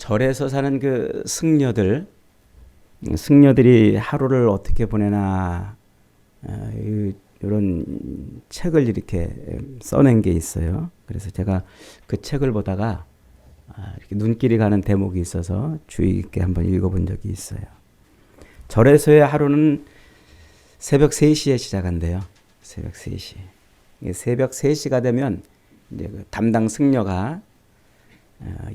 절에서 사는 그 승려들이 하루를 어떻게 보내나 이런 책을 이렇게 써낸 게 있어요. 그래서 제가 그 책을 보다가 이렇게 눈길이 가는 대목이 있어서 주의 깊게 한번 읽어본 적이 있어요. 절에서의 하루는 새벽 3시에 시작한대요. 새벽 3시. 새벽 3시가 되면 이제 그 담당 승려가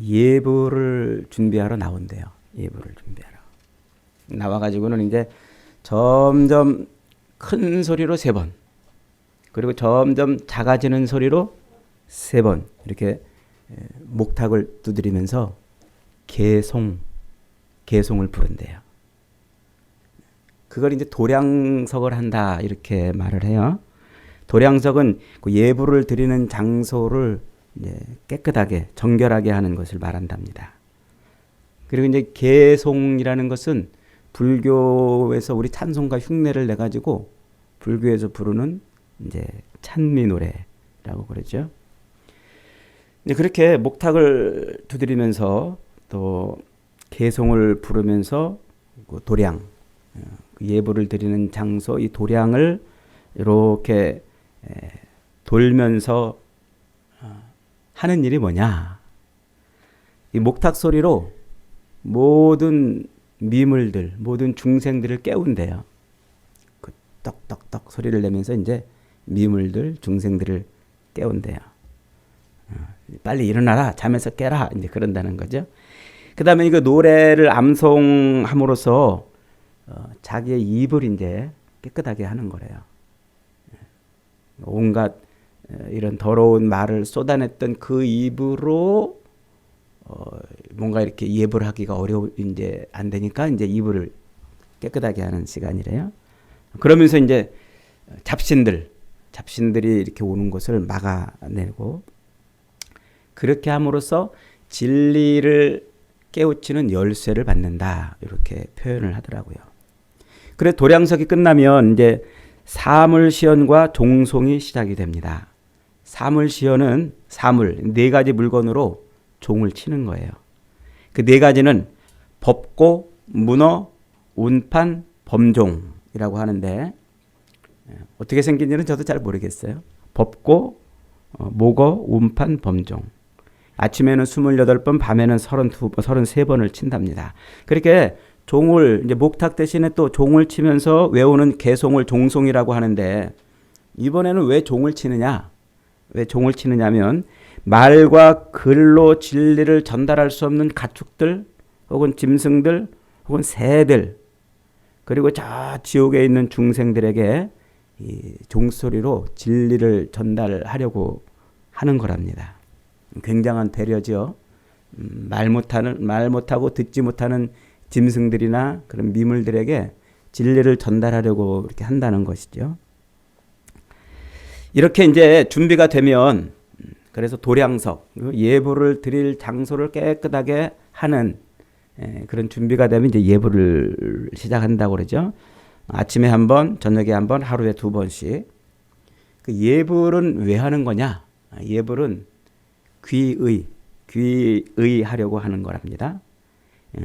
예불을 준비하러 나온대요. 예불을 준비하러. 나와가지고는 이제 점점 큰 소리로 3번, 그리고 점점 작아지는 소리로 3번 이렇게 목탁을 두드리면서 개송을 부른대요. 그걸 이제 도량석을 한다 이렇게 말을 해요. 도량석은 그 예불을 드리는 장소를 이제 깨끗하게 정결하게 하는 것을 말한답니다. 그리고 이제 개송이라는 것은 불교에서 우리 찬송가 흉내를 내 가지고 불교에서 부르는 이제 찬미 노래라고 그러죠. 이제 그렇게 목탁을 두드리면서 또 개송을 부르면서 그 도량, 예불을 드리는 장소 이 도량을 이렇게 돌면서 하는 일이 뭐냐? 이 목탁 소리로 모든 미물들, 모든 중생들을 깨운대요. 그 떡떡떡 소리를 내면서 이제 미물들, 중생들을 깨운대요. 빨리 일어나라, 잠에서 깨라, 이제 그런다는 거죠. 그 다음에 이거 노래를 암송함으로써 자기의 입을 이제 깨끗하게 하는 거래요. 온갖 이런 더러운 말을 쏟아냈던 그 입으로 뭔가 이렇게 예불 하기가 이제 안 되니까 이제 입을 깨끗하게 하는 시간이래요. 그러면서 이제 잡신들이 이렇게 오는 것을 막아내고 그렇게 함으로써 진리를 깨우치는 열쇠를 받는다 이렇게 표현을 하더라고요. 그래 도량석이 끝나면 이제 사물시연과 종송이 시작이 됩니다. 사물시연은 4가지 물건으로 종을 치는 거예요. 그 4가지는 법고, 문어, 운판, 범종이라고 하는데 어떻게 생긴지는 저도 잘 모르겠어요. 법고, 목어, 운판, 범종. 아침에는 28번, 밤에는 33번을 친답니다. 그렇게 종을 이제 목탁 대신에 또 종을 치면서 외우는 개송을 종송이라고 하는데 이번에는 왜 종을 치느냐? 왜 종을 치느냐면 말과 글로 진리를 전달할 수 없는 가축들 혹은 짐승들 혹은 새들 그리고 저 지옥에 있는 중생들에게 이 종소리로 진리를 전달하려고 하는 거랍니다. 굉장한 배려죠. 말 못하고 듣지 못하는 짐승들이나 그런 미물들에게 진리를 전달하려고 이렇게 한다는 것이죠. 이렇게 이제 준비가 되면 그래서 도량석, 예불을 드릴 장소를 깨끗하게 하는 그런 준비가 되면 이제 예불을 시작한다고 그러죠. 아침에 1번, 저녁에 1번, 하루에 2번씩. 그 예불은 왜 하는 거냐? 예불은 귀의하려고 하는 거랍니다.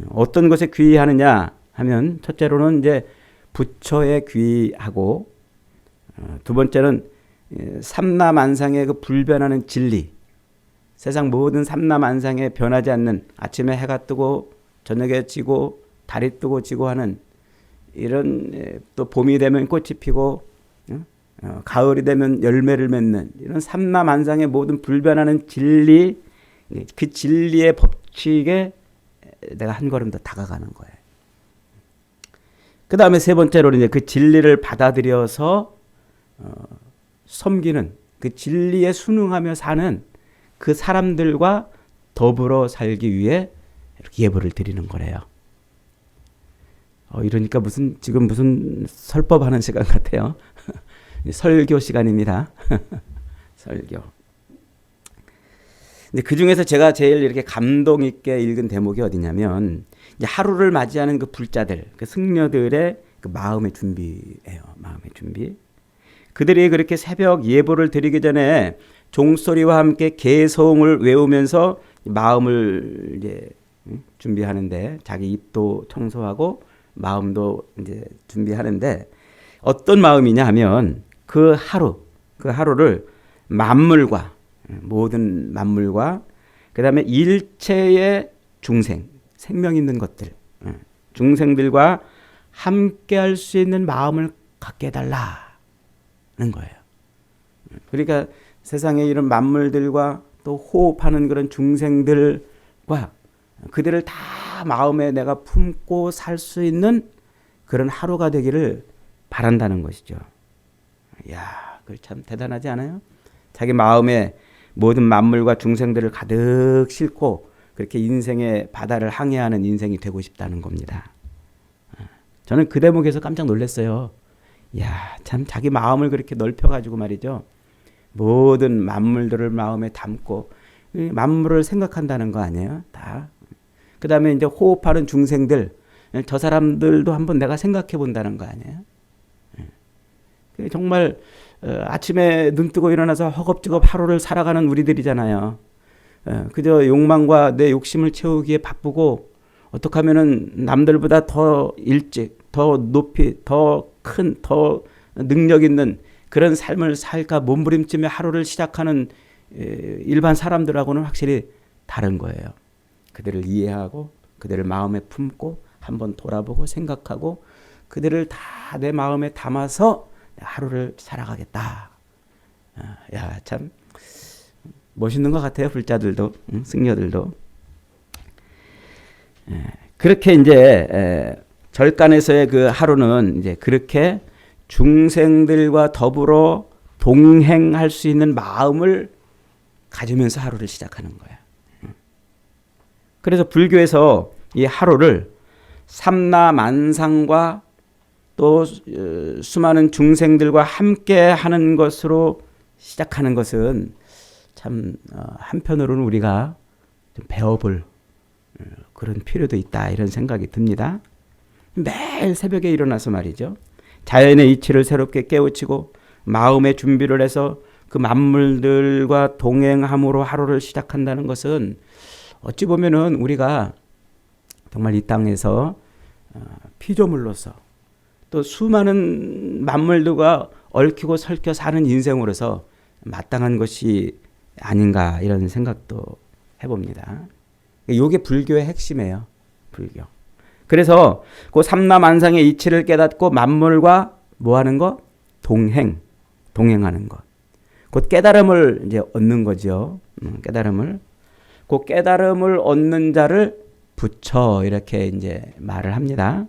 어떤 것에 귀의하느냐 하면 첫째로는 이제 부처에 귀의하고 두 번째는 삼라만상의 그 불변하는 진리, 세상 모든 삼라만상에 변하지 않는 아침에 해가 뜨고 저녁에 지고 달이 뜨고 지고 하는 이런 또 봄이 되면 꽃이 피고 가을이 되면 열매를 맺는 이런 삼라만상의 모든 불변하는 진리, 그 진리의 법칙에 내가 한 걸음 더 다가가는 거예요. 그 다음에 3번째로 이제 그 진리를 받아들여서 섬기는 그 진리에 순응하며 사는 그 사람들과 더불어 살기 위해 이렇게 예불을 드리는 거래요. 이러니까 지금 무슨 설법하는 시간 같아요. 설교 시간입니다. 설교. 근데 그 중에서 제가 제일 이렇게 감동 있게 읽은 대목이 어디냐면 이제 하루를 맞이하는 그 불자들, 그 승려들의 그 마음의 준비예요. 마음의 준비. 그들이 그렇게 새벽 예불을 드리기 전에 종소리와 함께 개송을 외우면서 마음을 이제 준비하는데 자기 입도 청소하고 마음도 이제 준비하는데 어떤 마음이냐 하면 그 하루를 만물과 모든 만물과 그다음에 일체의 생명 있는 것들, 중생들과 함께 할 수 있는 마음을 갖게 해달라는 거예요. 그러니까 세상에 이런 만물들과 또 호흡하는 그런 중생들과 그들을 다 마음에 내가 품고 살 수 있는 그런 하루가 되기를 바란다는 것이죠. 이야, 그 참 대단하지 않아요? 자기 마음에 모든 만물과 중생들을 가득 싣고 그렇게 인생의 바다를 항해하는 인생이 되고 싶다는 겁니다. 저는 그 대목에서 깜짝 놀랐어요. 이야, 참 자기 마음을 그렇게 넓혀가지고 말이죠. 모든 만물들을 마음에 담고 만물을 생각한다는 거 아니에요? 다. 그 다음에 이제 호흡하는 중생들, 저 사람들도 한번 내가 생각해 본다는 거 아니에요? 정말 아침에 눈 뜨고 일어나서 허겁지겁 하루를 살아가는 우리들이잖아요. 그저 욕망과 내 욕심을 채우기에 바쁘고 어떻게 하면은 남들보다 더 일찍, 더 높이, 더 큰, 더 능력 있는 그런 삶을 살까 몸부림치며 하루를 시작하는 일반 사람들하고는 확실히 다른 거예요. 그들을 이해하고 그들을 마음에 품고 한번 돌아보고 생각하고 그들을 다 내 마음에 담아서 하루를 살아가겠다. 야, 참 멋있는 것 같아요. 불자들도, 승려들도. 그렇게 이제 절간에서의 그 하루는 이제 그렇게 중생들과 더불어 동행할 수 있는 마음을 가지면서 하루를 시작하는 거예요. 그래서 불교에서 이 하루를 삼라만상과 또 수많은 중생들과 함께 하는 것으로 시작하는 것은 참 한편으로는 우리가 좀 배워볼 그런 필요도 있다 이런 생각이 듭니다. 매일 새벽에 일어나서 말이죠. 자연의 이치를 새롭게 깨우치고 마음의 준비를 해서 그 만물들과 동행함으로 하루를 시작한다는 것은 어찌 보면은 우리가 정말 이 땅에서 피조물로서 또 수많은 만물들과 얽히고 설켜 사는 인생으로서 마땅한 것이 아닌가 이런 생각도 해봅니다. 이게 불교의 핵심이에요. 불교. 그래서 그 삼라만상의 이치를 깨닫고 만물과 뭐 하는 것? 동행하는 것. 곧 깨달음을 이제 얻는 거죠. 깨달음을. 그 깨달음을 얻는 자를 부처 이렇게 이제 말을 합니다.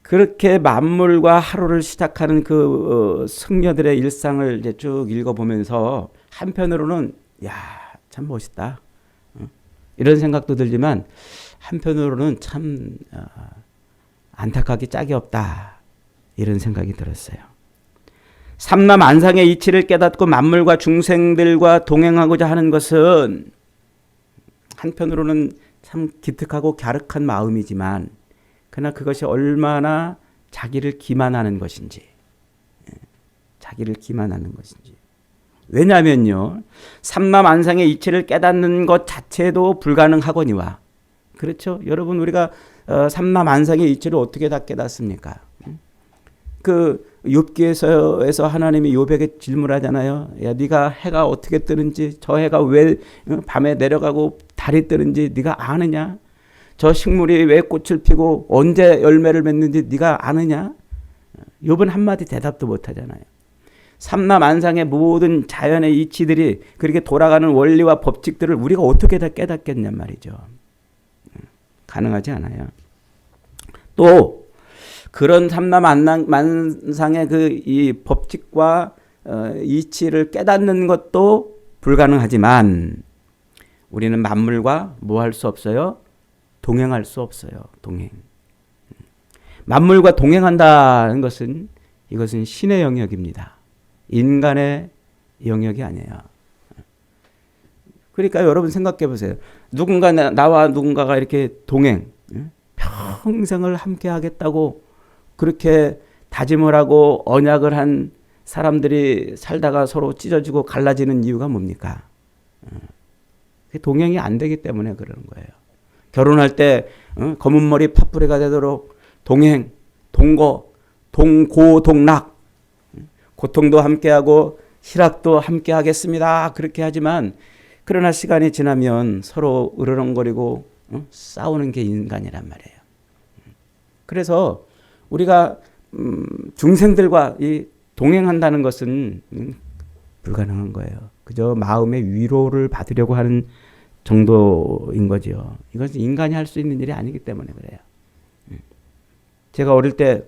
그렇게 만물과 하루를 시작하는 그 승려들의 일상을 이제 쭉 읽어보면서 한편으로는 야, 참 멋있다. 이런 생각도 들지만 한편으로는 참 안타깝게 짝이 없다. 이런 생각이 들었어요. 삼라만상의 이치를 깨닫고 만물과 중생들과 동행하고자 하는 것은 한편으로는 참 기특하고 갸륵한 마음이지만 그러나 그것이 얼마나 자기를 기만하는 것인지, 자기를 기만하는 것인지. 왜냐하면요, 삼라만상의 이치를 깨닫는 것 자체도 불가능하거니와, 그렇죠? 여러분 우리가 삼라만상의 이치를 어떻게 다 깨닫습니까? 그 욥기에서 하나님이 욥에게 질문하잖아요. 야, 네가 해가 어떻게 뜨는지, 저 해가 왜 밤에 내려가고 달이 뜨는지 네가 아느냐? 저 식물이 왜 꽃을 피고 언제 열매를 맺는지 네가 아느냐? 욥은 한마디 대답도 못하잖아요. 삼라만상의 모든 자연의 이치들이 그렇게 돌아가는 원리와 법칙들을 우리가 어떻게 다 깨닫겠냔 말이죠. 가능하지 않아요. 또 그런 삼라만상의 그 이 법칙과 이치를 깨닫는 것도 불가능하지만 우리는 만물과 뭐 할 수 없어요? 동행할 수 없어요. 동행. 만물과 동행한다는 것은 이것은 신의 영역입니다. 인간의 영역이 아니에요. 그러니까 여러분 생각해 보세요. 나와 누군가가 이렇게 동행, 평생을 함께 하겠다고 그렇게 다짐을 하고 언약을 한 사람들이 살다가 서로 찢어지고 갈라지는 이유가 뭡니까? 동행이 안 되기 때문에 그러는 거예요. 결혼할 때 검은 머리 팥뿌리가 되도록 동행, 동거, 동고, 동락, 고통도 함께하고 희락도 함께하겠습니다. 그렇게 하지만 그러나 시간이 지나면 서로 으르렁거리고 싸우는 게 인간이란 말이에요. 그래서 우리가 중생들과 이 동행한다는 것은 불가능한 거예요. 그저 마음의 위로를 받으려고 하는 정도인 거죠. 이것은 인간이 할 수 있는 일이 아니기 때문에 그래요. 제가 어릴 때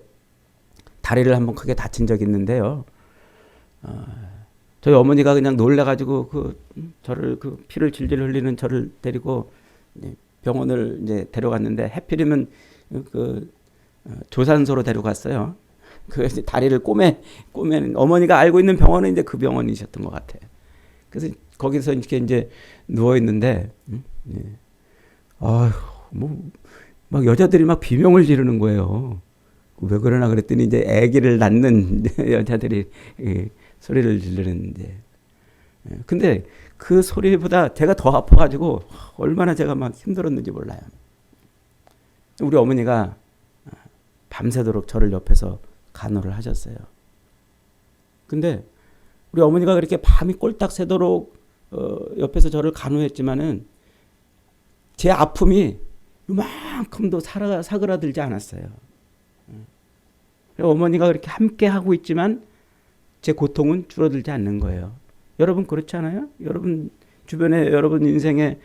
다리를 한번 크게 다친 적이 있는데요. 저희 어머니가 그냥 놀래가지고 저를 피를 질질 흘리는 저를 데리고 병원을 이제 데려갔는데 해필이면 조산소로 데려갔어요. 다리를 꼬매는 어머니가 알고 있는 병원은 이제 그 병원이셨던 것 같아요. 그래서 거기서 이제 누워 있는데, 막 여자들이 막 비명을 지르는 거예요. 왜 그러나 그랬더니 이제 아기를 낳는 여자들이 소리를 지르는데, 근데 그 소리보다 제가 더 아파가지고 얼마나 제가 막 힘들었는지 몰라요. 우리 어머니가 밤새도록 저를 옆에서 간호를 하셨어요. 근데 우리 어머니가 그렇게 밤이 꼴딱 새도록 옆에서 저를 간호했지만은 제 아픔이 이만큼도 사그라들지 않았어요. 어머니가 그렇게 함께 하고 있지만 제 고통은 줄어들지 않는 거예요. 여러분 그렇지 않아요? 여러분 주변에 여러분 인생에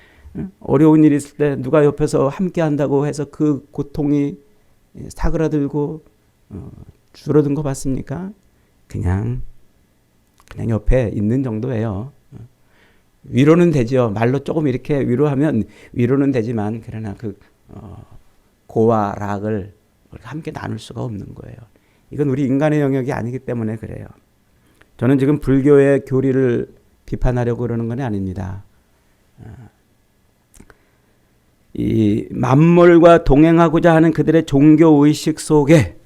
어려운 일이 있을 때 누가 옆에서 함께 한다고 해서 그 고통이 사그라들고 줄어든 거 봤습니까? 그냥 옆에 있는 정도예요. 위로는 되죠. 말로 조금 이렇게 위로하면 위로는 되지만 그러나 고와 락을 함께 나눌 수가 없는 거예요. 이건 우리 인간의 영역이 아니기 때문에 그래요. 저는 지금 불교의 교리를 비판하려고 그러는 건 아닙니다. 이 만물과 동행하고자 하는 그들의 종교 의식 속에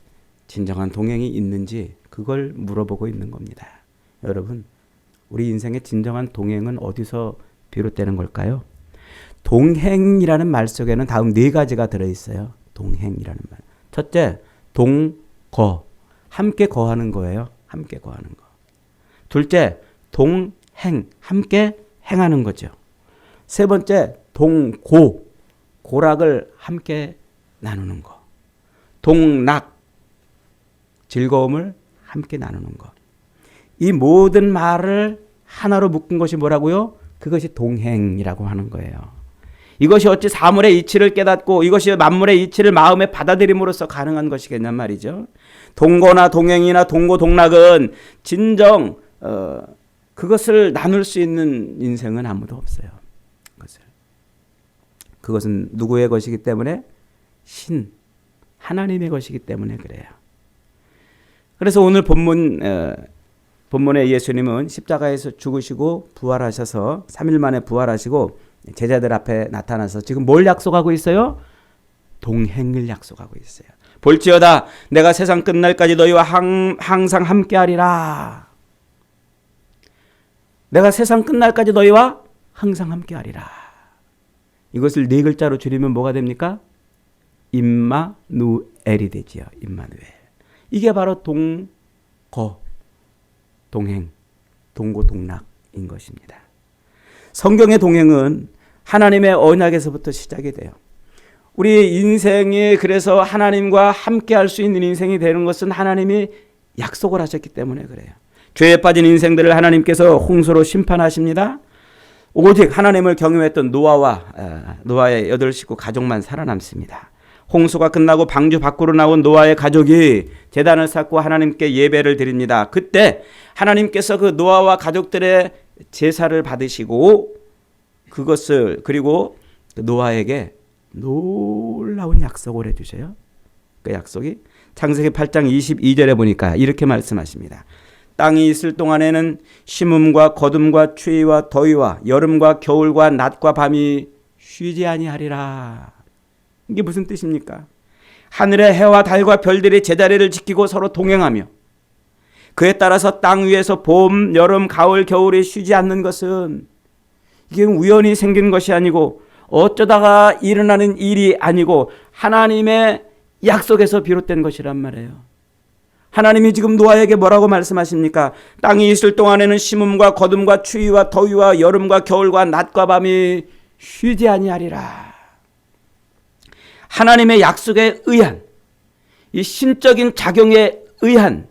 진정한 동행이 있는지 그걸 물어보고 있는 겁니다. 여러분, 우리 인생의 진정한 동행은 어디서 비롯되는 걸까요? 동행이라는 말 속에는 다음 네 가지가 들어있어요. 동행이라는 말. 첫째, 동거. 함께 거하는 거예요. 함께 거하는 거. 둘째, 동행. 함께 행하는 거죠. 세 번째, 동고. 고락을 함께 나누는 거. 동락. 즐거움을 함께 나누는 거. 이 모든 말을 하나로 묶은 것이 뭐라고요? 그것이 동행이라고 하는 거예요. 이것이 어찌 사물의 이치를 깨닫고 이것이 만물의 이치를 마음에 받아들임으로써 가능한 것이겠냔 말이죠. 동거나 동행이나 동고 동락은 진정 그것을 나눌 수 있는 인생은 아무도 없어요. 그것은 누구의 것이기 때문에? 하나님의 것이기 때문에 그래요. 그래서 오늘 본문에 예수님은 십자가에서 죽으시고 부활하셔서 3일 만에 부활하시고 제자들 앞에 나타나서 지금 뭘 약속하고 있어요? 동행을 약속하고 있어요. 볼지어다 내가 세상 끝날까지 너희와 항상 함께하리라. 내가 세상 끝날까지 너희와 항상 함께하리라. 이것을 네 글자로 줄이면 뭐가 됩니까? 임마누엘이 되지요. 임마누엘. 이게 바로 동거, 동행, 동고 동락인 것입니다. 성경의 동행은 하나님의 언약에서부터 시작이 돼요. 우리 인생이 그래서 하나님과 함께 할 수 있는 인생이 되는 것은 하나님이 약속을 하셨기 때문에 그래요. 죄에 빠진 인생들을 하나님께서 홍수로 심판하십니다. 오직 하나님을 경외했던 노아의 8식구 가족만 살아남습니다. 홍수가 끝나고 방주 밖으로 나온 노아의 가족이 제단을 쌓고 하나님께 예배를 드립니다. 그때 하나님께서 그 노아와 가족들의 제사를 받으시고 그리고 노아에게 놀라운 약속을 해주셔요. 그 약속이 창세기 8장 22절에 보니까 이렇게 말씀하십니다. 땅이 있을 동안에는 심음과 거둠과 추위와 더위와 여름과 겨울과 낮과 밤이 쉬지 아니하리라. 이게 무슨 뜻입니까? 하늘의 해와 달과 별들이 제자리를 지키고 서로 동행하며 그에 따라서 땅 위에서 봄, 여름, 가을, 겨울이 쉬지 않는 것은 이게 우연히 생긴 것이 아니고 어쩌다가 일어나는 일이 아니고 하나님의 약속에서 비롯된 것이란 말이에요. 하나님이 지금 노아에게 뭐라고 말씀하십니까? 땅이 있을 동안에는 심음과 거둠과 추위와 더위와 여름과 겨울과 낮과 밤이 쉬지 아니하리라. 하나님의 약속에 의한, 이 신적인 작용에 의한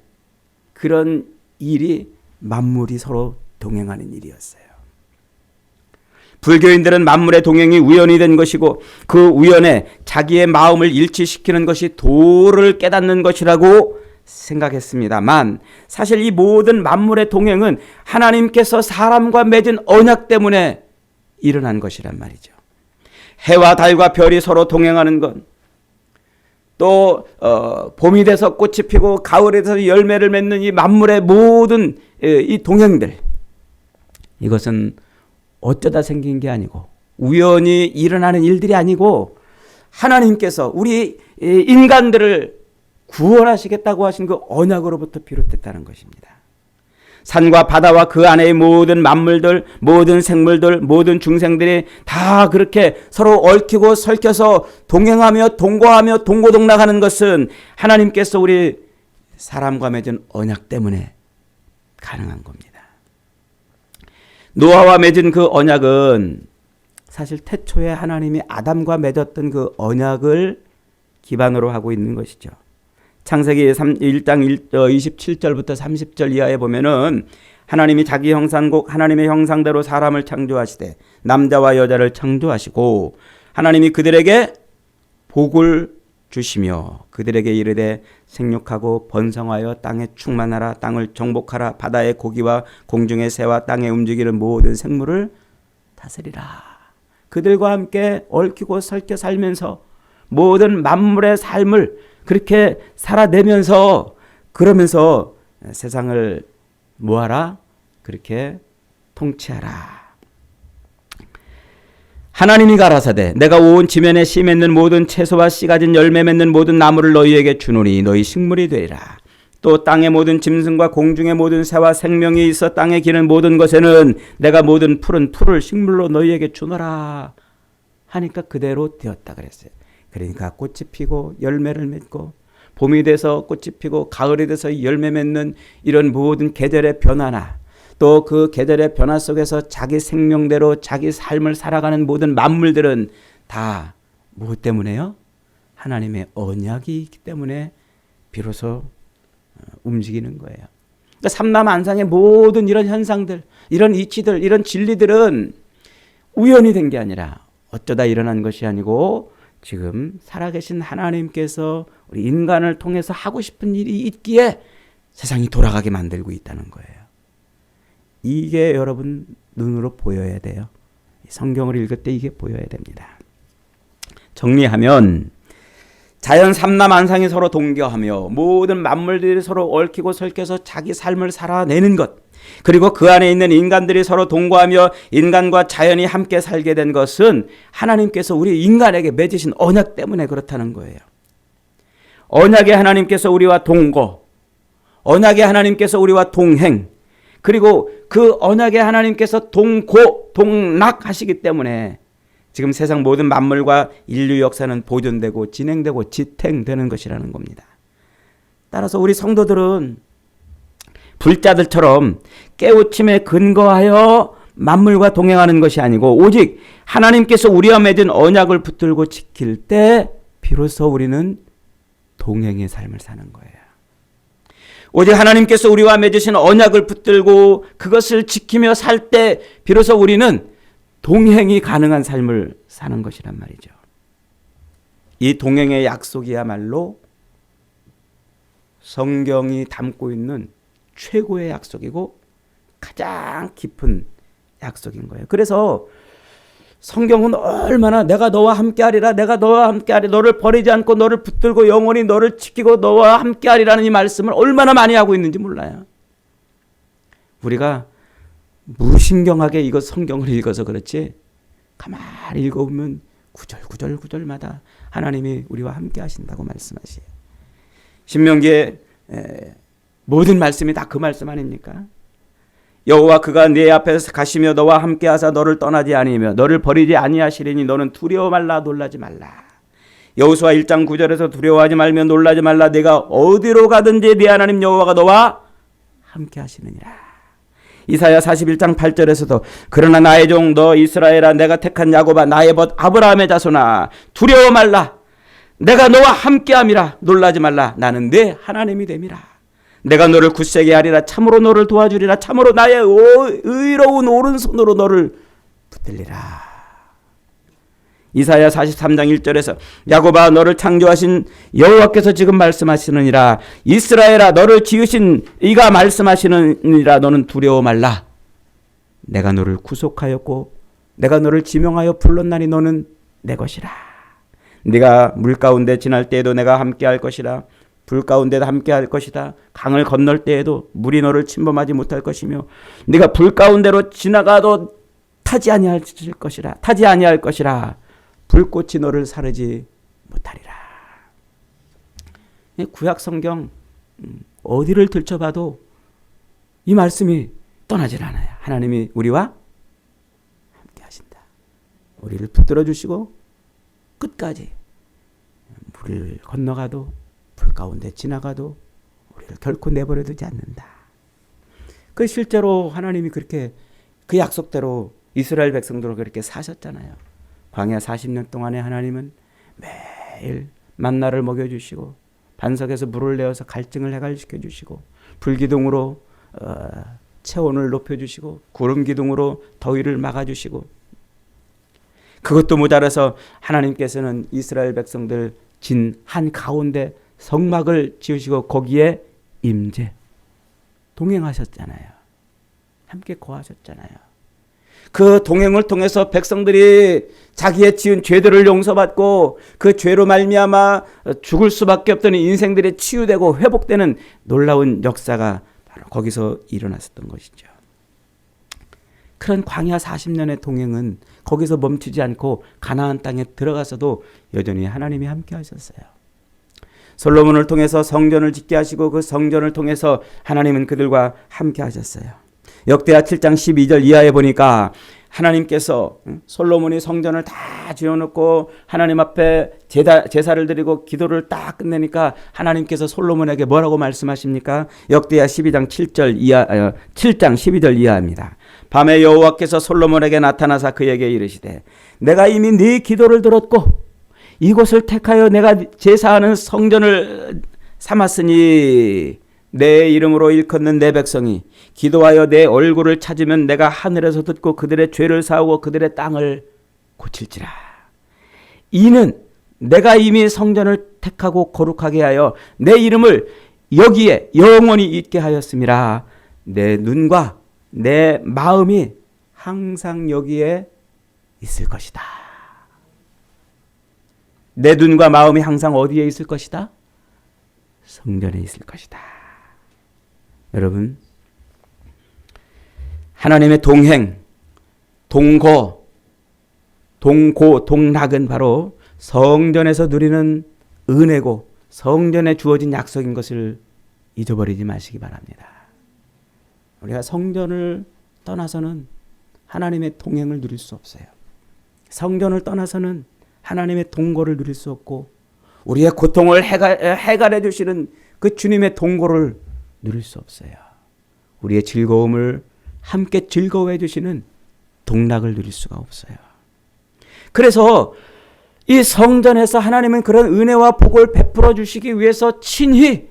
그런 일이 만물이 서로 동행하는 일이었어요. 불교인들은 만물의 동행이 우연이 된 것이고 그 우연에 자기의 마음을 일치시키는 것이 도를 깨닫는 것이라고 생각했습니다만, 사실 이 모든 만물의 동행은 하나님께서 사람과 맺은 언약 때문에 일어난 것이란 말이죠. 해와 달과 별이 서로 동행하는 것, 또 봄이 돼서 꽃이 피고 가을에 돼서 열매를 맺는 이 만물의 모든 이 동행들, 이것은 어쩌다 생긴 게 아니고 우연히 일어나는 일들이 아니고 하나님께서 우리 인간들을 구원하시겠다고 하신 그 언약으로부터 비롯됐다는 것입니다. 산과 바다와 그 안의 모든 만물들, 모든 생물들, 모든 중생들이 다 그렇게 서로 얽히고 설켜서 동행하며 동거하며 동고동락하는 것은 하나님께서 우리 사람과 맺은 언약 때문에 가능한 겁니다. 노아와 맺은 그 언약은 사실 태초에 하나님이 아담과 맺었던 그 언약을 기반으로 하고 있는 것이죠. 창세기 1장 27절부터 30절 이하에 보면은 하나님이 자기 형상곡 하나님의 형상대로 사람을 창조하시되 남자와 여자를 창조하시고 하나님이 그들에게 복을 주시며 그들에게 이르되 생육하고 번성하여 땅에 충만하라, 땅을 정복하라, 바다의 고기와 공중의 새와 땅에 움직이는 모든 생물을 다스리라. 그들과 함께 얽히고 설켜 살면서 모든 만물의 삶을 그렇게 살아내면서 그러면서 세상을 뭐하라? 그렇게 통치하라. 하나님이 가라사대 내가 온 지면에 씨 맺는 모든 채소와 씨 가진 열매 맺는 모든 나무를 너희에게 주노니 너희 식물이 되리라. 또 땅의 모든 짐승과 공중의 모든 새와 생명이 있어 땅에 기는 모든 것에는 내가 모든 푸른 풀을 식물로 너희에게 주노라 하니까 그대로 되었다 그랬어요. 그러니까 꽃이 피고 열매를 맺고 봄이 돼서 꽃이 피고 가을이 돼서 열매 맺는 이런 모든 계절의 변화나 또 그 계절의 변화 속에서 자기 생명대로 자기 삶을 살아가는 모든 만물들은 다 무엇 때문에요? 하나님의 언약이 있기 때문에 비로소 움직이는 거예요. 그러니까 삼라만상의 모든 이런 현상들, 이런 이치들, 이런 진리들은 우연히 된 게 아니라 어쩌다 일어난 것이 아니고 지금 살아계신 하나님께서 우리 인간을 통해서 하고 싶은 일이 있기에 세상이 돌아가게 만들고 있다는 거예요. 이게 여러분 눈으로 보여야 돼요. 성경을 읽을 때 이게 보여야 됩니다. 정리하면 자연 삼라만상이 서로 동거하며 모든 만물들이 서로 얽히고 설켜서 자기 삶을 살아내는 것, 그리고 그 안에 있는 인간들이 서로 동거하며 인간과 자연이 함께 살게 된 것은 하나님께서 우리 인간에게 맺으신 언약 때문에 그렇다는 거예요. 언약의 하나님께서 우리와 동거, 언약의 하나님께서 우리와 동행, 그리고 그 언약의 하나님께서 동고, 동락하시기 때문에 지금 세상 모든 만물과 인류 역사는 보존되고 진행되고 지탱되는 것이라는 겁니다. 따라서 우리 성도들은 불자들처럼 깨우침에 근거하여 만물과 동행하는 것이 아니고 오직 하나님께서 우리와 맺은 언약을 붙들고 지킬 때 비로소 우리는 동행의 삶을 사는 거예요. 오직 하나님께서 우리와 맺으신 언약을 붙들고 그것을 지키며 살 때 비로소 우리는 동행이 가능한 삶을 사는 것이란 말이죠. 이 동행의 약속이야말로 성경이 담고 있는 최고의 약속이고 가장 깊은 약속인 거예요. 그래서 성경은 얼마나 내가 너와 함께하리라, 내가 너와 함께하리, 너를 버리지 않고 너를 붙들고 영원히 너를 지키고 너와 함께하리라는 이 말씀을 얼마나 많이 하고 있는지 몰라요. 우리가 무신경하게 이거 성경을 읽어서 그렇지 가만히 읽어보면 구절마다 하나님이 우리와 함께 하신다고 말씀하시요. 신명기의 모든 말씀이 다 그 말씀 아닙니까? 여호와 그가 네 앞에서 가시며 너와 함께하사 너를 떠나지 아니하며 너를 버리지 아니하시리니 너는 두려워 말라 놀라지 말라. 여호수아 1장 9절에서 두려워하지 말며 놀라지 말라. 내가 어디로 가든지 네 하나님 여호와가 너와 함께하시느니라. 이사야 41장 8절에서도 그러나 나의 종 너 이스라엘아 내가 택한 야곱아 나의 벗 아브라함의 자손아 두려워 말라. 내가 너와 함께함이라. 놀라지 말라. 나는 네 하나님이 됨이라. 내가 너를 굳세게 하리라. 참으로 너를 도와주리라. 참으로 나의 의로운 오른손으로 너를 붙들리라. 이사야 43장 1절에서 야곱아 너를 창조하신 여호와께서 지금 말씀하시느니라. 이스라엘아 너를 지으신 이가 말씀하시느니라. 너는 두려워 말라. 내가 너를 구속하였고 내가 너를 지명하여 불렀나니 너는 내 것이라. 네가 물 가운데 지날 때에도 내가 함께할 것이라. 불 가운데도 함께할 것이다. 강을 건널 때에도 물이 너를 침범하지 못할 것이며 네가 불 가운데로 지나가도 타지 아니할 것이라. 불꽃이 너를 사르지 못하리라. 구약 성경 어디를 들춰봐도 이 말씀이 떠나질 않아요. 하나님이 우리와 함께 하신다. 우리를 붙들어 주시고 끝까지 물을 건너가도 불 가운데 지나가도 우리를 결코 내버려 두지 않는다. 그 실제로 하나님이 그렇게 그 약속대로 이스라엘 백성들로 그렇게 사셨잖아요. 광야 40년 동안에 하나님은 매일 만나를 먹여주시고 반석에서 물을 내어서 갈증을 해갈시켜 주시고 불기둥으로 체온을 높여주시고 구름기둥으로 더위를 막아주시고 그것도 모자라서 하나님께서는 이스라엘 백성들 진 한가운데 성막을 지으시고 거기에 임재 동행하셨잖아요. 함께 거하셨잖아요. 그 동행을 통해서 백성들이 자기의 지은 죄들을 용서받고 그 죄로 말미암아 죽을 수밖에 없던 인생들이 치유되고 회복되는 놀라운 역사가 바로 거기서 일어났었던 것이죠. 그런 광야 40년의 동행은 거기서 멈추지 않고 가나안 땅에 들어가서도 여전히 하나님이 함께 하셨어요. 솔로몬을 통해서 성전을 짓게 하시고 그 성전을 통해서 하나님은 그들과 함께 하셨어요. 역대하 7장 12절 이하에 보니까 하나님께서 솔로몬이 성전을 다 지어놓고 하나님 앞에 제사를 드리고 기도를 딱 끝내니까 하나님께서 솔로몬에게 뭐라고 말씀하십니까? 역대하 12장 7장 12절 이하입니다. 밤에 여호와께서 솔로몬에게 나타나사 그에게 이르시되 내가 이미 네 기도를 들었고 이곳을 택하여 내가 제사하는 성전을 삼았으니 내 이름으로 일컫는 내 백성이 기도하여 내 얼굴을 찾으면 내가 하늘에서 듣고 그들의 죄를 사하고 그들의 땅을 고칠지라. 이는 내가 이미 성전을 택하고 거룩하게 하여 내 이름을 여기에 영원히 있게 하였음이라. 내 눈과 내 마음이 항상 여기에 있을 것이다. 내 눈과 마음이 항상 어디에 있을 것이다? 성전에 있을 것이다. 여러분, 하나님의 동행, 동락은 바로 성전에서 누리는 은혜고 성전에 주어진 약속인 것을 잊어버리지 마시기 바랍니다. 우리가 성전을 떠나서는 하나님의 동행을 누릴 수 없어요. 성전을 떠나서는 하나님의 동거를 누릴 수 없고 우리의 고통을 해결해 주시는 그 주님의 동거를 누릴 수 없어요. 우리의 즐거움을 함께 즐거워해 주시는 동락을 누릴 수가 없어요. 그래서 이 성전에서 하나님은 그런 은혜와 복을 베풀어 주시기 위해서 친히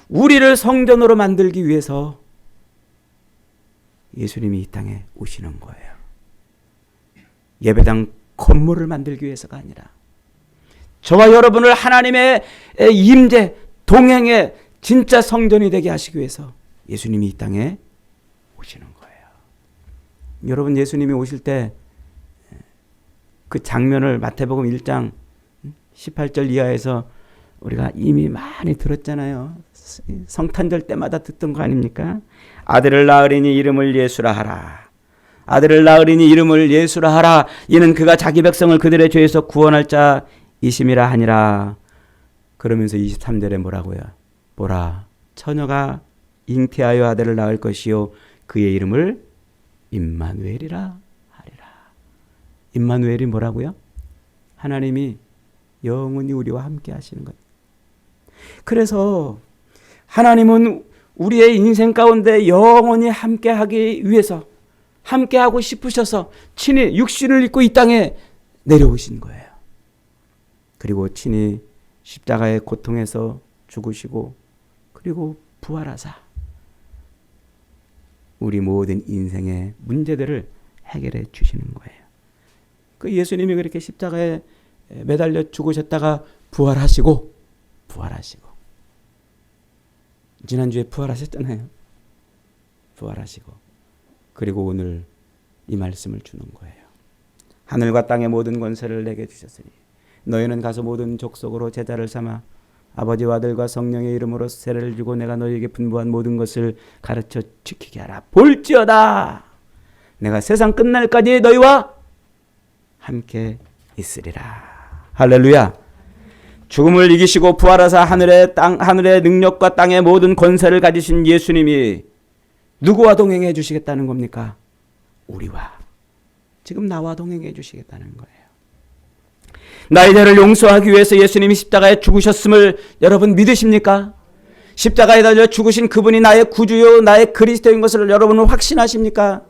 우리를 성전으로 만들기 위해서 예수님이 이 땅에 오시는 거예요. 예배당 건물을 만들기 위해서가 아니라 저와 여러분을 하나님의 임재, 동행의 진짜 성전이 되게 하시기 위해서 예수님이 이 땅에 오시는 거예요. 여러분, 예수님이 오실 때 그 장면을 마태복음 1장 18절 이하에서 우리가 이미 많이 들었잖아요. 성탄절 때마다 듣던 거 아닙니까? 아들을 낳으리니 이름을 예수라 하라. 아들을 낳으리니 이름을 예수라 하라. 이는 그가 자기 백성을 그들의 죄에서 구원할 자이심이라 하니라. 그러면서 23절에 뭐라고요? 보라, 처녀가 잉태하여 아들을 낳을 것이요 그의 이름을 임마누엘이라 하리라. 임마누엘이 뭐라고요? 하나님이 영원히 우리와 함께 하시는 것. 그래서 하나님은 우리의 인생 가운데 영원히 함께 하기 위해서, 함께 하고 싶으셔서 친히 육신을 입고 이 땅에 내려오신 거예요. 그리고 친히 십자가의 고통에서 죽으시고 그리고 부활하사 우리 모든 인생의 문제들을 해결해 주시는 거예요. 그 예수님이 그렇게 십자가에 매달려 죽으셨다가 부활하시고 지난주에 부활하셨잖아요. 부활하시고 그리고 오늘 이 말씀을 주는 거예요. 하늘과 땅의 모든 권세를 내게 주셨으니 너희는 가서 모든 족속으로 제자를 삼아 아버지와 아들과 성령의 이름으로 세례를 주고 내가 너희에게 분부한 모든 것을 가르쳐 지키게 하라. 볼지어다 내가 세상 끝날까지 너희와 함께 있으리라. 할렐루야. 죽음을 이기시고 부활하사 하늘의 능력과 땅의 모든 권세를 가지신 예수님이 누구와 동행해 주시겠다는 겁니까? 우리와. 지금 나와 동행해 주시겠다는 거예요. 나의 죄를 용서하기 위해서 예수님이 십자가에 죽으셨음을 여러분 믿으십니까? 십자가에 달려 죽으신 그분이 나의 구주요 나의 그리스도인 것을 여러분은 확신하십니까?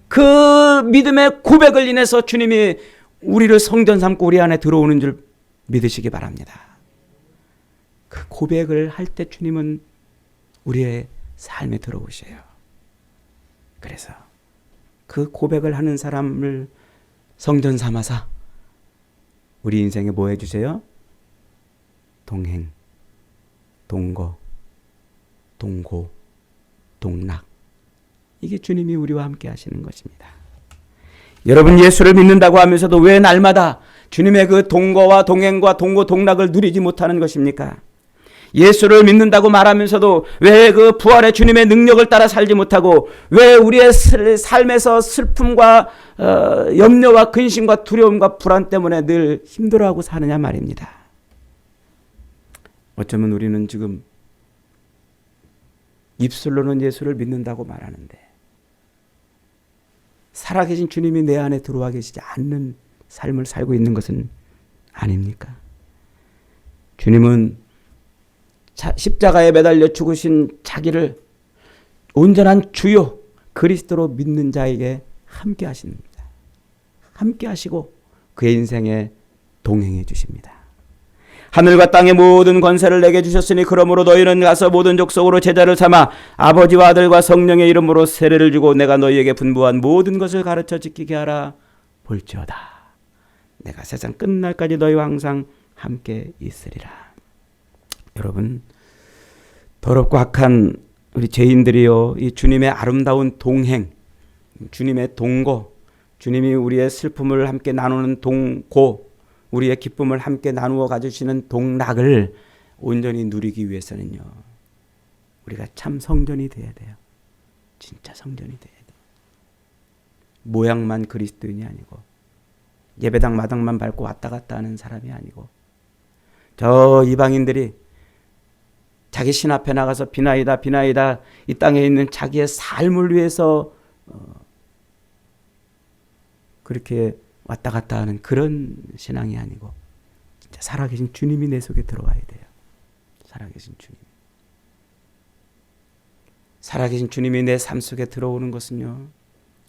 그 믿음의 고백을 인해서 주님이 우리를 성전 삼고 우리 안에 들어오는 줄 믿으시기 바랍니다. 그 고백을 할 때 주님은 우리의 삶에 들어오셔요. 그래서 그 고백을 하는 사람을 성전 삼아서 우리 인생에 뭐 해주세요? 동행, 동거, 동고, 동락. 이게 주님이 우리와 함께 하시는 것입니다. 여러분 예수를 믿는다고 하면서도 왜 날마다 주님의 그 동거와 동행과 동고 동락을 누리지 못하는 것입니까? 예수를 믿는다고 말하면서도 왜 그 부활의 주님의 능력을 따라 살지 못하고 왜 우리의 삶에서 슬픔과 염려와 근심과 두려움과 불안 때문에 늘 힘들어하고 사느냐 말입니다. 어쩌면 우리는 지금 입술로는 예수를 믿는다고 말하는데 살아계신 주님이 내 안에 들어와 계시지 않는 삶을 살고 있는 것은 아닙니까? 주님은 십자가에 매달려 죽으신 자기를 온전한 주요 그리스도로 믿는 자에게 함께 하십니다. 함께 하시고 그의 인생에 동행해 주십니다. 하늘과 땅의 모든 권세를 내게 주셨으니 그러므로 너희는 가서 모든 족속으로 제자를 삼아 아버지와 아들과 성령의 이름으로 세례를 주고 내가 너희에게 분부한 모든 것을 가르쳐 지키게 하라. 볼지어다 내가 세상 끝날까지 너희와 항상 함께 있으리라. 여러분 더럽고 악한 우리 죄인들이요 이 주님의 아름다운 동행, 주님의 동거, 주님이 우리의 슬픔을 함께 나누는 동고, 우리의 기쁨을 함께 나누어 가주시는 동락을 온전히 누리기 위해서는요 우리가 참 성전이 돼야 돼요. 진짜 성전이 돼야 돼요. 모양만 그리스도인이 아니고 예배당 마당만 밟고 왔다 갔다 하는 사람이 아니고 저 이방인들이 자기 신 앞에 나가서 비나이다 비나이다 이 땅에 있는 자기의 삶을 위해서 그렇게 왔다 갔다 하는 그런 신앙이 아니고 진짜 살아계신 주님이 내 속에 들어와야 돼요. 살아계신 주님. 살아계신 주님이 내 삶 속에 들어오는 것은요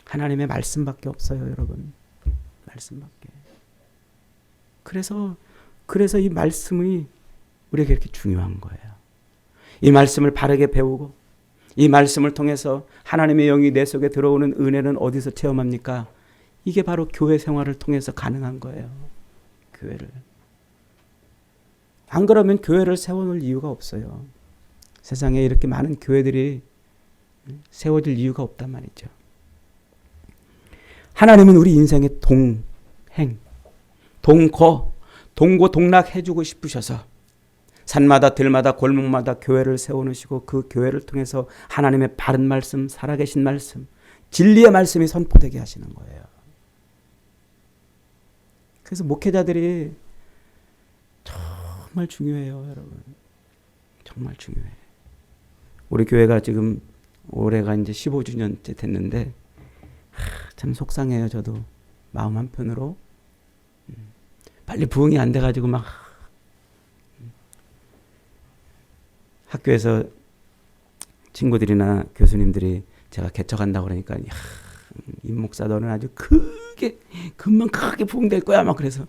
하나님의 말씀밖에 없어요. 여러분 말씀밖에. 그래서 이 말씀이 우리에게 이렇게 중요한 거예요. 이 말씀을 바르게 배우고 이 말씀을 통해서 하나님의 영이 내 속에 들어오는 은혜는 어디서 체험합니까? 이게 바로 교회 생활을 통해서 가능한 거예요. 교회를. 안 그러면 교회를 세워놓을 이유가 없어요. 세상에 이렇게 많은 교회들이 세워질 이유가 없단 말이죠. 하나님은 우리 인생의 동행, 동거, 동고 동락 해주고 싶으셔서 산마다 들마다 골목마다 교회를 세워놓으시고 그 교회를 통해서 하나님의 바른 말씀, 살아계신 말씀, 진리의 말씀이 선포되게 하시는 거예요. 그래서 목회자들이 정말 중요해요, 여러분. 정말 중요해요. 우리 교회가 지금 올해가 이제 15주년째 됐는데 참 속상해요. 저도 마음 한편으로 빨리 부흥이 안 돼가지고 막 학교에서 친구들이나 교수님들이 제가 개척한다고 그러니까 임 목사 너는 아주 크게 금방 크게 부흥될 거야 막 그래서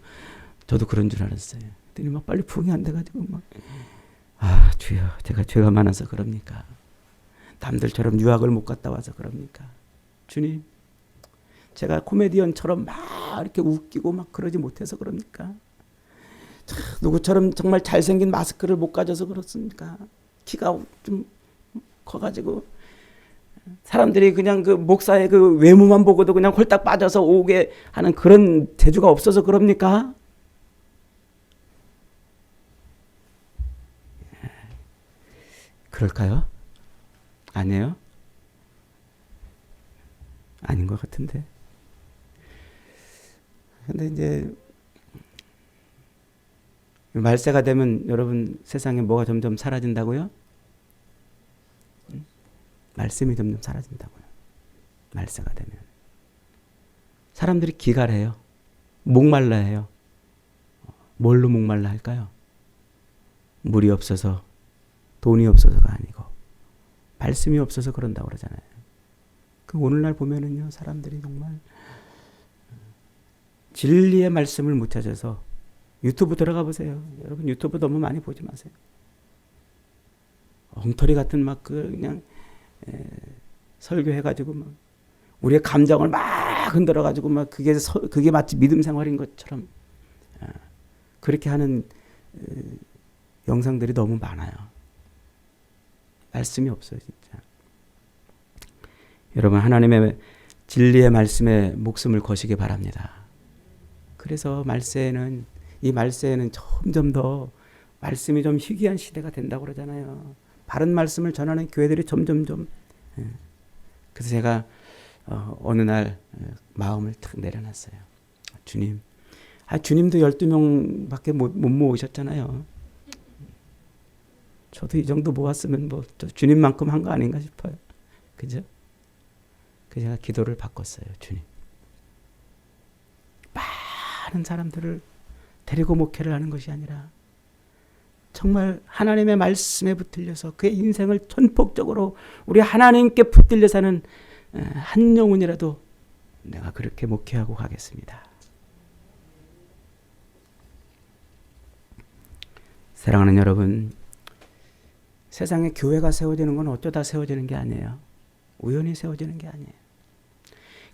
저도 그런 줄 알았어요. 그랬더니 막 빨리 부흥이 안 돼가지고 막 주여 제가 죄가 많아서 그럽니까? 남들처럼 유학을 못 갔다 와서 그럽니까? 주님 제가 코미디언처럼 막 이렇게 웃기고 막 그러지 못해서 그럽니까? 누구처럼 정말 잘생긴 마스크를 못 가져서 그렇습니까? 키가 좀 커가지고 사람들이 그냥 그 목사의 그 외모만 보고도 그냥 홀딱 빠져서 오게 하는 그런 재주가 없어서 그럽니까? 그럴까요? 아니에요? 아닌 것 같은데. 근데 이제 말세가 되면 여러분 세상에 뭐가 점점 사라진다고요? 말씀이 점점 사라진다고요. 말세가 되면. 사람들이 기갈해요. 목말라 해요. 뭘로 목말라 할까요? 물이 없어서 돈이 없어서가 아니고 말씀이 없어서 그런다고 그러잖아요. 그 오늘날 보면은요 사람들이 정말 진리의 말씀을 못 찾아서 유튜브 들어가 보세요. 여러분 유튜브 너무 많이 보지 마세요. 엉터리 같은 막 그냥 설교해가지고 막 우리의 감정을 막 흔들어가지고 막 그게 마치 믿음 생활인 것처럼 그렇게 하는 영상들이 너무 많아요. 말씀이 없어요, 진짜. 여러분 하나님의 진리의 말씀에 목숨을 거시기 바랍니다. 그래서 이 말세에는 점점 더 말씀이 좀 희귀한 시대가 된다고 그러잖아요. 바른 말씀을 전하는 교회들이 점점점. 그래서 제가 어느 날 마음을 탁 내려놨어요. 주님, 주님도 12명밖에 못 모으셨잖아요. 저도 이 정도 모았으면 뭐 주님만큼 한 거 아닌가 싶어요. 그죠? 그래서 제가 기도를 바꿨어요. 주님, 많은 사람들을 데리고 목회를 하는 것이 아니라 정말 하나님의 말씀에 붙들려서 그의 인생을 전폭적으로 우리 하나님께 붙들려 사는 한 영혼이라도 내가 그렇게 목회하고 가겠습니다. 사랑하는 여러분, 세상에 교회가 세워지는 건 어쩌다 세워지는 게 아니에요. 우연히 세워지는 게 아니에요.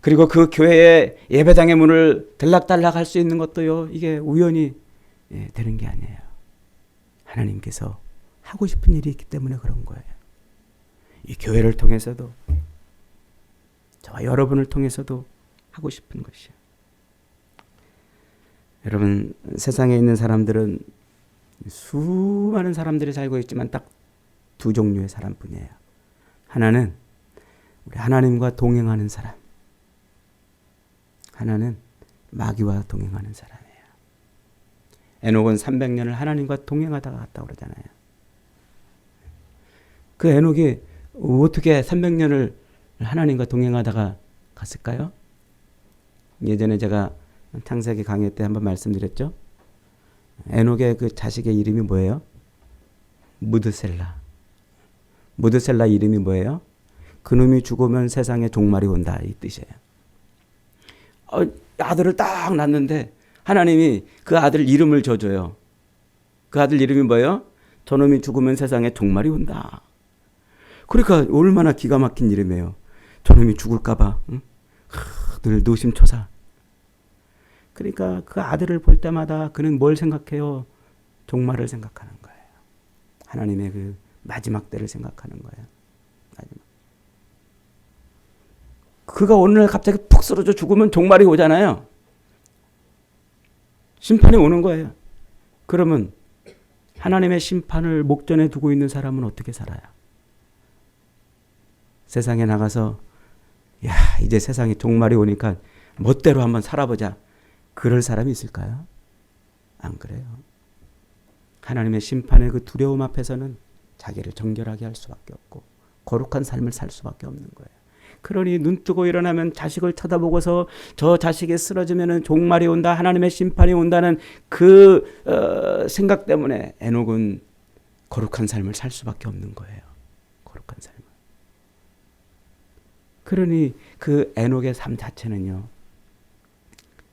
그리고 그 교회의 예배당의 문을 들락달락 할 수 있는 것도요, 이게 우연히 되는 게 아니에요. 하나님께서 하고 싶은 일이 있기 때문에 그런 거예요. 이 교회를 통해서도 저와 여러분을 통해서도 하고 싶은 것이요. 여러분 세상에 있는 사람들은 수많은 사람들이 살고 있지만 딱 두 종류의 사람뿐이에요. 하나는 우리 하나님과 동행하는 사람, 하나는 마귀와 동행하는 사람이에요. 에녹은 300년을 하나님과 동행하다가 갔다고 그러잖아요. 그 에녹이 어떻게 300년을 하나님과 동행하다가 갔을까요? 예전에 제가 창세기 강의 때 한번 말씀드렸죠. 에녹의 그 자식의 이름이 뭐예요? 무드셀라. 무드셀라 이름이 뭐예요? 그놈이 죽으면 세상에 종말이 온다, 이 뜻이에요. 아들을 딱 낳는데 하나님이 그 아들 이름을 줘줘요. 그 아들 이름이 뭐예요? 저놈이 죽으면 세상에 종말이 온다. 그러니까 얼마나 기가 막힌 이름이에요. 저놈이 죽을까봐 늘 노심초사. 그러니까 그 아들을 볼 때마다 그는 뭘 생각해요? 종말을 생각하는 거예요. 하나님의 그 마지막 때를 생각하는 거예요. 마지막. 그가 어느 날 갑자기 푹 쓰러져 죽으면 종말이 오잖아요. 심판이 오는 거예요. 그러면 하나님의 심판을 목전에 두고 있는 사람은 어떻게 살아요? 세상에 나가서 이제 세상에 종말이 오니까 멋대로 한번 살아보자. 그럴 사람이 있을까요? 안 그래요. 하나님의 심판의 그 두려움 앞에서는 자기를 정결하게 할 수밖에 없고 거룩한 삶을 살 수밖에 없는 거예요. 그러니 눈 뜨고 일어나면 자식을 쳐다보고서 저 자식이 쓰러지면 종말이 온다, 하나님의 심판이 온다는 그 생각 때문에 에녹은 거룩한 삶을 살 수밖에 없는 거예요. 거룩한 삶을. 그러니 그 에녹의 삶 자체는요,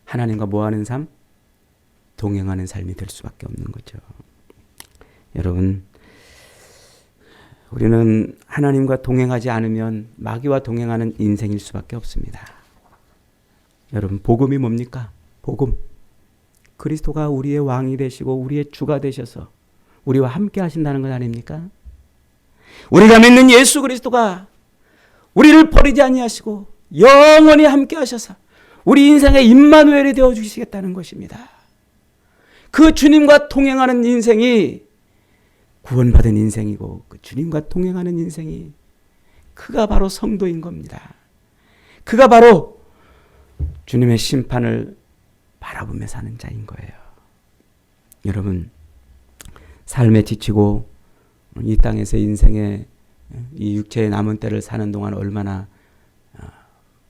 하나님과 뭐하는 삶? 동행하는 삶이 될 수밖에 없는 거죠. 여러분, 우리는 하나님과 동행하지 않으면 마귀와 동행하는 인생일 수밖에 없습니다. 여러분, 복음이 뭡니까? 복음. 그리스도가 우리의 왕이 되시고 우리의 주가 되셔서 우리와 함께 하신다는 것 아닙니까? 우리가 믿는 예수 그리스도가 우리를 버리지 아니하시고 영원히 함께 하셔서 우리 인생의 임마누엘이 되어 주시겠다는 것입니다. 그 주님과 동행하는 인생이 구원받은 인생이고 그 주님과 동행하는 인생이 그가 바로 성도인 겁니다. 그가 바로 주님의 심판을 바라보며 사는 자인 거예요. 여러분, 삶에 지치고 이 땅에서 인생의 이 육체의 남은 때를 사는 동안 얼마나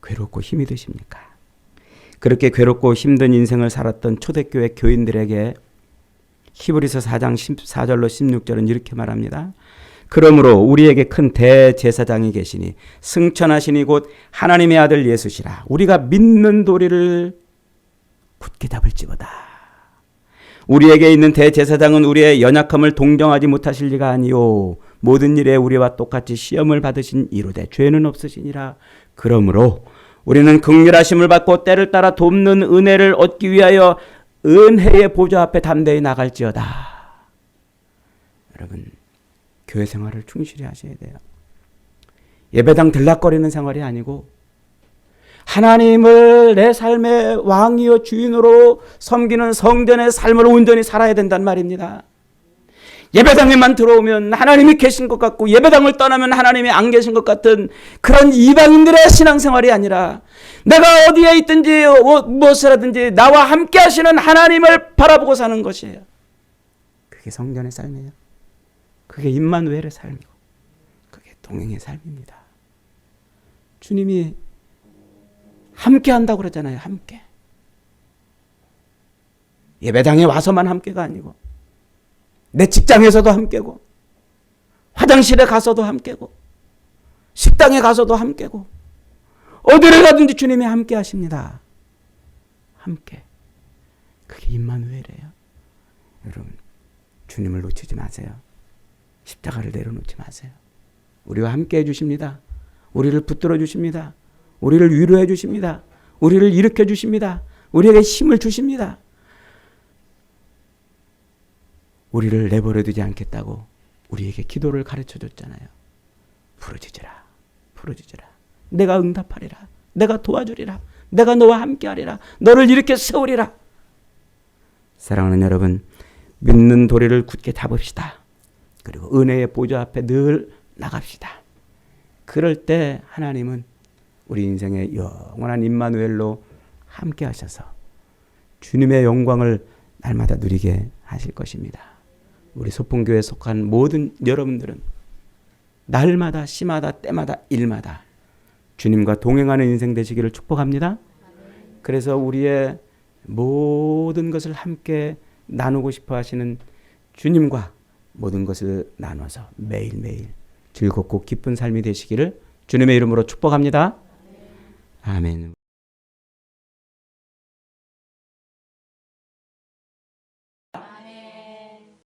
괴롭고 힘이 드십니까? 그렇게 괴롭고 힘든 인생을 살았던 초대교회 교인들에게 히브리서 4장 14절로 16절은 이렇게 말합니다. 그러므로 우리에게 큰 대제사장이 계시니 승천하시니 곧 하나님의 아들 예수시라. 우리가 믿는 도리를 굳게 잡을지어다. 우리에게 있는 대제사장은 우리의 연약함을 동정하지 못하실 리가 아니요 모든 일에 우리와 똑같이 시험을 받으신 이로되 죄는 없으시니라. 그러므로 우리는 긍휼하심을 받고 때를 따라 돕는 은혜를 얻기 위하여 은혜의 보좌 앞에 담대히 나갈지어다. 여러분, 교회 생활을 충실히 하셔야 돼요. 예배당 들락거리는 생활이 아니고 하나님을 내 삶의 왕이요 주인으로 섬기는 성전의 삶을 온전히 살아야 된단 말입니다. 예배당에만 들어오면 하나님이 계신 것 같고 예배당을 떠나면 하나님이 안 계신 것 같은 그런 이방인들의 신앙생활이 아니라 내가 어디에 있든지 무엇을 하든지 나와 함께 하시는 하나님을 바라보고 사는 것이에요. 그게 성전의 삶이에요. 그게 임마누엘의 삶이고 그게 동행의 삶입니다. 주님이 함께 한다고 그러잖아요. 함께. 예배당에 와서만 함께가 아니고 내 직장에서도 함께고 화장실에 가서도 함께고 식당에 가서도 함께고 어디를 가든지 주님이 함께 하십니다. 함께. 그게 임마누엘이에요. 여러분, 주님을 놓치지 마세요. 십자가를 내려놓지 마세요. 우리와 함께 해주십니다. 우리를 붙들어 주십니다. 우리를 위로해 주십니다. 우리를 일으켜 주십니다. 우리에게 힘을 주십니다. 우리를 내버려 두지 않겠다고 우리에게 기도를 가르쳐 줬잖아요. 부르짖으라. 부르짖으라. 내가 응답하리라. 내가 도와주리라. 내가 너와 함께하리라. 너를 일으켜 세우리라. 사랑하는 여러분, 믿는 도리를 굳게 잡읍시다. 그리고 은혜의 보좌 앞에 늘 나갑시다. 그럴 때 하나님은 우리 인생의 영원한 임마누엘로 함께 하셔서 주님의 영광을 날마다 누리게 하실 것입니다. 우리 소풍교회에 속한 모든 여러분들은 날마다 시마다 때마다 일마다 주님과 동행하는 인생 되시기를 축복합니다. 그래서 우리의 모든 것을 함께 나누고 싶어 하시는 주님과 모든 것을 나눠서 매일매일 즐겁고 기쁜 삶이 되시기를 주님의 이름으로 축복합니다. 아멘.